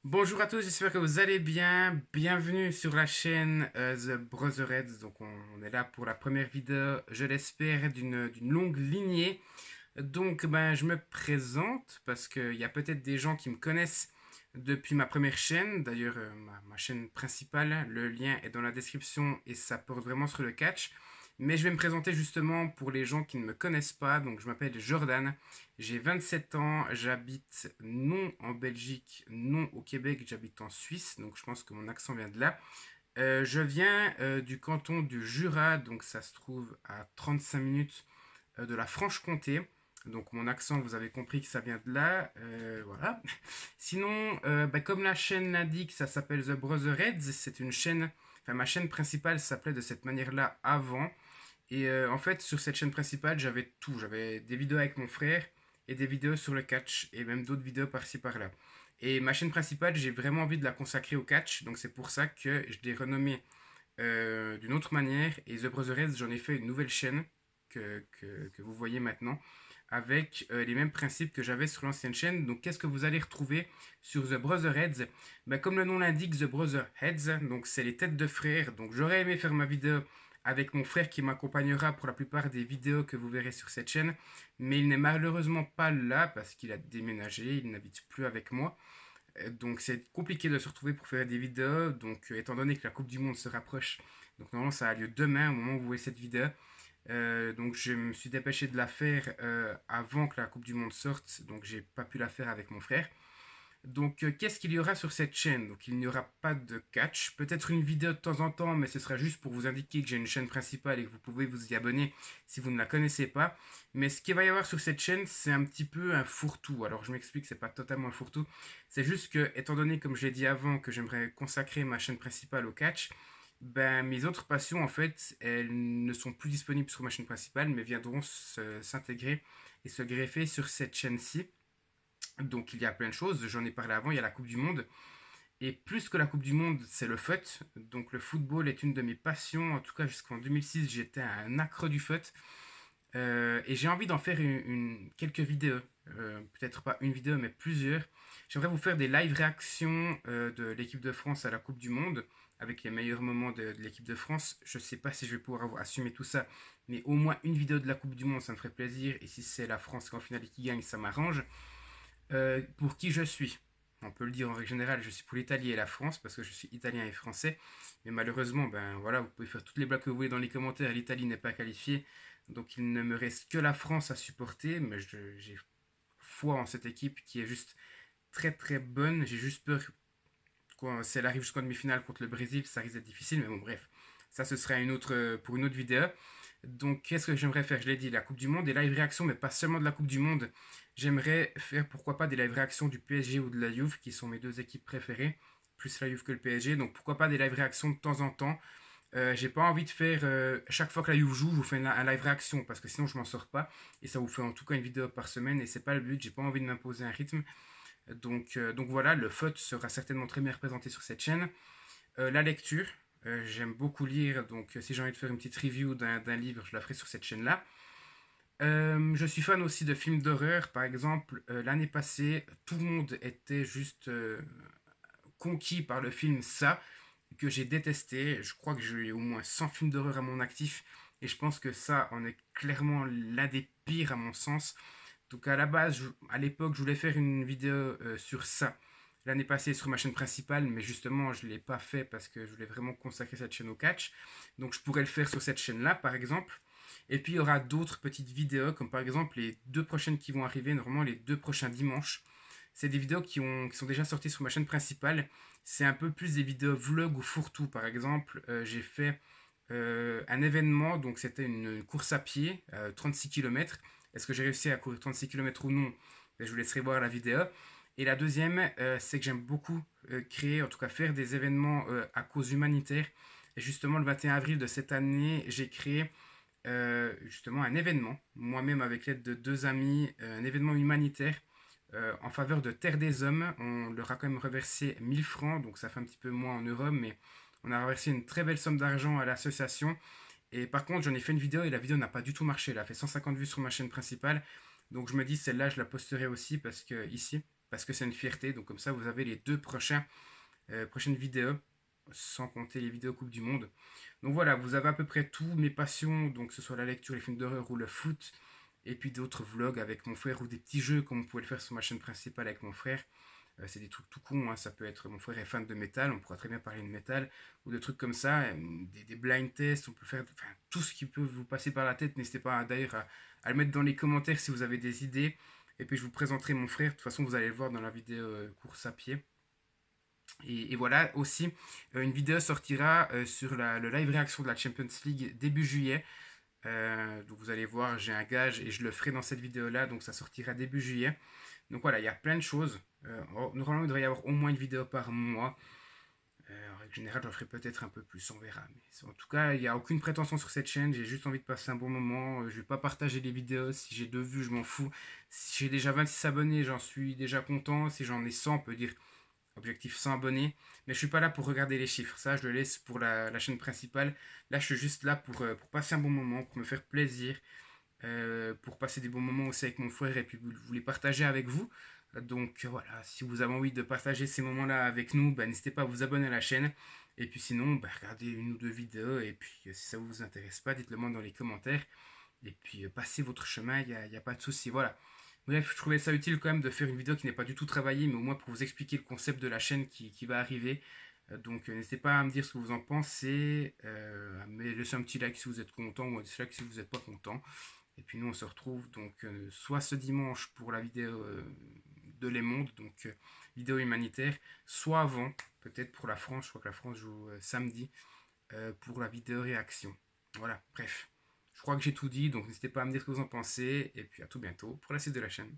Bonjour à tous, j'espère que vous allez bien. Bienvenue sur la chaîne The Brotherheads. Donc on est là pour la première vidéo, je l'espère, d'une longue lignée. Donc je me présente parce qu'il y a peut-être des gens qui me connaissent depuis ma première chaîne. D'ailleurs, ma chaîne principale, le lien est dans la description et ça porte vraiment sur le catch. Mais je vais me présenter justement pour les gens qui ne me connaissent pas. Donc je m'appelle Jordan, j'ai 27 ans, j'habite non en Belgique, non au Québec, j'habite en Suisse. Donc je pense que mon accent vient de là. Je viens du canton du Jura, donc ça se trouve à 35 minutes de la Franche-Comté. Donc mon accent, vous avez compris que ça vient de là. Voilà. Sinon, comme la chaîne l'indique, ça s'appelle The Brotherheads. C'est une chaîne, enfin ma chaîne principale s'appelait de cette manière-là avant. Et en fait, sur cette chaîne principale, j'avais tout. J'avais des vidéos avec mon frère et des vidéos sur le catch et même d'autres vidéos par-ci par-là. Et ma chaîne principale, j'ai vraiment envie de la consacrer au catch. Donc c'est pour ça que je l'ai renommée d'une autre manière. Et The Brotherheads, j'en ai fait une nouvelle chaîne que vous voyez maintenant avec les mêmes principes que j'avais sur l'ancienne chaîne. Donc qu'est-ce que vous allez retrouver sur The Brotherheads? Comme le nom l'indique, The Brotherheads, donc c'est les têtes de frères. Donc j'aurais aimé faire ma vidéo avec mon frère qui m'accompagnera pour la plupart des vidéos que vous verrez sur cette chaîne, mais il n'est malheureusement pas là parce qu'il a déménagé, il n'habite plus avec moi. Donc c'est compliqué de se retrouver pour faire des vidéos. Donc étant donné que la Coupe du Monde se rapproche, donc normalement ça a lieu demain au moment où vous voyez cette vidéo. Donc je me suis dépêché de la faire avant que la Coupe du Monde sorte, donc j'ai pas pu la faire avec mon frère. Donc qu'est-ce qu'il y aura sur cette chaîne? Donc il n'y aura pas de catch, peut-être une vidéo de temps en temps, mais ce sera juste pour vous indiquer que j'ai une chaîne principale et que vous pouvez vous y abonner si vous ne la connaissez pas. Mais ce qu'il va y avoir sur cette chaîne, c'est un petit peu un fourre-tout. Alors je m'explique, c'est pas totalement un fourre-tout, c'est juste que, étant donné, comme je l'ai dit avant, que j'aimerais consacrer ma chaîne principale au catch, mes autres passions, en fait, elles ne sont plus disponibles sur ma chaîne principale, mais viendront s'intégrer et se greffer sur cette chaîne-ci. Donc il y a plein de choses, j'en ai parlé avant, il y a la Coupe du Monde. Et plus que la Coupe du Monde, c'est le foot. Donc le football est une de mes passions. En tout cas, jusqu'en 2006, j'étais un accro du foot. Et j'ai envie d'en faire quelques vidéos. Peut-être pas une vidéo, mais plusieurs. J'aimerais vous faire des live réactions de l'équipe de France à la Coupe du Monde, avec les meilleurs moments de l'équipe de France. Je ne sais pas si je vais pouvoir assumer tout ça, mais au moins une vidéo de la Coupe du Monde, ça me ferait plaisir. Et si c'est la France en finale et qui gagne, ça m'arrange. Pour qui je suis? On peut le dire en règle générale, je suis pour l'Italie et la France parce que je suis italien et français. Mais malheureusement, voilà, vous pouvez faire toutes les blagues que vous voulez dans les commentaires. L'Italie n'est pas qualifiée, donc il ne me reste que la France à supporter. Mais j'ai foi en cette équipe qui est juste très très bonne. J'ai juste peur si elle arrive jusqu'en demi-finale contre le Brésil, ça risque d'être difficile. Mais bon, bref, ça ce sera pour une autre vidéo. Donc, qu'est-ce que j'aimerais faire? Je l'ai dit, la Coupe du Monde, des live réactions, mais pas seulement de la Coupe du Monde. J'aimerais faire, pourquoi pas, des live réactions du PSG ou de la Juve, qui sont mes deux équipes préférées, plus la Juve que le PSG. Donc, pourquoi pas des live réactions de temps en temps. J'ai pas envie de faire chaque fois que la Juve joue, je vous fais un live réaction parce que sinon je m'en sors pas et ça vous fait en tout cas une vidéo par semaine et c'est pas le but. J'ai pas envie de m'imposer un rythme. Donc voilà, le foot sera certainement très bien représenté sur cette chaîne. La lecture, j'aime beaucoup lire, donc si j'ai envie de faire une petite review d'un livre, je la ferai sur cette chaîne-là. Je suis fan aussi de films d'horreur. Par exemple, l'année passée, tout le monde était juste conquis par le film Ça, que j'ai détesté. Je crois que j'ai au moins 100 films d'horreur à mon actif. Et je pense que ça en est clairement l'un des pires à mon sens. Donc à la base, à l'époque, je voulais faire une vidéo sur ça l'année passée sur ma chaîne principale, mais justement, je ne l'ai pas fait parce que je voulais vraiment consacrer cette chaîne au catch. Donc je pourrais le faire sur cette chaîne-là, par exemple. Et puis il y aura d'autres petites vidéos, comme par exemple les deux prochaines qui vont arriver, normalement les deux prochains dimanches. C'est des vidéos qui sont déjà sorties sur ma chaîne principale. C'est un peu plus des vidéos vlog ou fourre-tout. Par exemple, j'ai fait un événement, donc c'était une course à pied, 36 km. Est-ce que j'ai réussi à courir 36 km ou non? Je vous laisserai voir la vidéo. Et la deuxième, c'est que j'aime beaucoup créer, en tout cas faire des événements à cause humanitaire. Et justement, le 21 avril de cette année, j'ai créé justement un événement, moi-même avec l'aide de deux amis, un événement humanitaire en faveur de Terre des Hommes. On leur a quand même reversé 1000 francs, donc ça fait un petit peu moins en euros, mais on a reversé une très belle somme d'argent à l'association. Et par contre, j'en ai fait une vidéo et la vidéo n'a pas du tout marché. Elle a fait 150 vues sur ma chaîne principale. Donc je me dis, celle-là, je la posterai aussi parce que ici, parce que c'est une fierté. Donc comme ça, vous avez les deux prochaines vidéos, sans compter les vidéos Coupe du Monde. Donc voilà, vous avez à peu près tous mes passions, donc que ce soit la lecture, les films d'horreur ou le foot, et puis d'autres vlogs avec mon frère ou des petits jeux comme vous pouvez le faire sur ma chaîne principale avec mon frère. C'est des trucs tout cons, hein. Ça peut être, mon frère est fan de métal, on pourra très bien parler de métal, ou de trucs comme ça, des blind tests, on peut faire enfin, tout ce qui peut vous passer par la tête. N'hésitez pas d'ailleurs à le mettre dans les commentaires si vous avez des idées, et puis je vous présenterai mon frère, de toute façon vous allez le voir dans la vidéo course à pied. Et voilà aussi, une vidéo sortira sur le live réaction de la Champions League début juillet. Donc vous allez voir, j'ai un gage et je le ferai dans cette vidéo-là, donc ça sortira début juillet. Donc voilà, il y a plein de choses. Normalement, il devrait y avoir au moins une vidéo par mois. En règle générale, j'en ferai peut-être un peu plus, on verra. Mais en tout cas, il n'y a aucune prétention sur cette chaîne. J'ai juste envie de passer un bon moment. Je ne vais pas partager les vidéos. Si j'ai 2 vues, je m'en fous. Si j'ai déjà 26 abonnés, j'en suis déjà content. Si j'en ai 100, on peut dire objectif 100 abonnés. Mais je suis pas là pour regarder les chiffres. Ça, je le laisse pour la chaîne principale. Là, je suis juste là pour passer un bon moment, pour me faire plaisir, pour passer des bons moments aussi avec mon frère et puis vous les partager avec vous. Donc voilà, si vous avez envie de partager ces moments-là avec nous, bah, n'hésitez pas à vous abonner à la chaîne. Et puis sinon, bah, regardez une ou deux vidéos. Et puis si ça ne vous intéresse pas, dites-le moi dans les commentaires. Et puis passez votre chemin, il n'y a pas de souci. Voilà. Bref, je trouvais ça utile quand même de faire une vidéo qui n'est pas du tout travaillée, mais au moins pour vous expliquer le concept de la chaîne qui va arriver. Donc n'hésitez pas à me dire ce que vous en pensez, à me laisser un petit like si vous êtes content ou un dislike si vous n'êtes pas content. Et puis nous on se retrouve donc soit ce dimanche pour la vidéo de Les Mondes, donc vidéo humanitaire, soit avant, peut-être pour la France, je crois que la France joue samedi, pour la vidéo réaction. Voilà, bref. Je crois que j'ai tout dit, donc n'hésitez pas à me dire ce que vous en pensez, et puis à tout bientôt pour la suite de la chaîne.